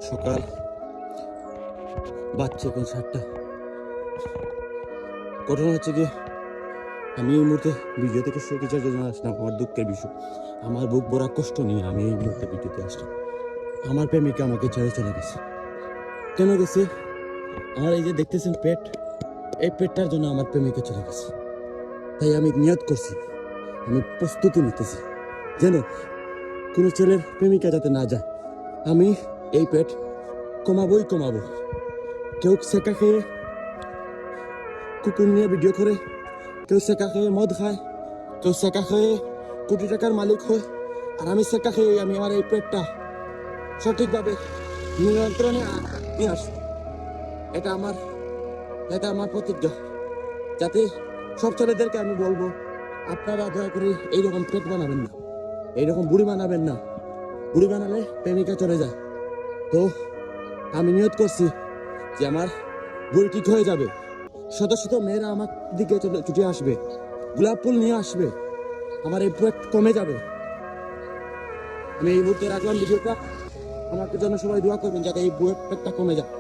সকাল বাচ্চা এখন 7টা। ঘটনা হচ্ছে গিয়ে আমি এই মুহূর্তে ভিডিও থেকে কিছুর জন্য আসলাম। আমার দুঃখের বিষয়, আমার বুক ভরা কষ্ট নিয়ে আমি এই মুহূর্তে ভিডিওতে আসলাম। আমার প্রেমিকা আমাকে ছেড়ে চলে গেছে। কেন গেছে? আমার এই যে দেখতেছেন পেট, এই পেটটার জন্য আমার প্রেমিকা চলে গেছে। তাই আমি নিয়ত করছি, আমি প্রস্তুতি নিতেছি যেন কোনো ছেলের প্রেমিকা যাতে না যায়। আমি এই পেট কমাবোই কমাবো। কেউ সেকা খেয়ে কুকুর নিয়ে ভিডিও করে, কেউ সেকা খেয়ে মদ খায়, কেউ সেকা খেয়ে কোটি টাকার মালিক হয়, আর আমি সেকা খেয়ে আমি আমার এই পেটটা সঠিকভাবে নিয়ন্ত্রণে নিয়ে আসবো। এটা আমার প্রতিজ্ঞা। যাতে সব ছেলেদেরকে আমি বলবো, আপনারা দয়া করে এইরকম পেট বানাবেন না, এইরকম বুড়ি বানাবেন না। বুড়ি বানালে প্রেমিকা চলে যায়। তো আমি নিয়ত করছি যে আমার বুড়ি ঠিক হয়ে যাবে। শত শত মেয়েরা আমার দিকে ছুটে আসবে, গোলাপ ফুল নিয়ে আসবে, আমার এই পেট কমে যাবে। আমি এই মুহূর্তে রাখলাম ভিডিওটা। আমাকে জন্য সবাই দোয়া করবেন যাতে এই পেটটা কমে যায়।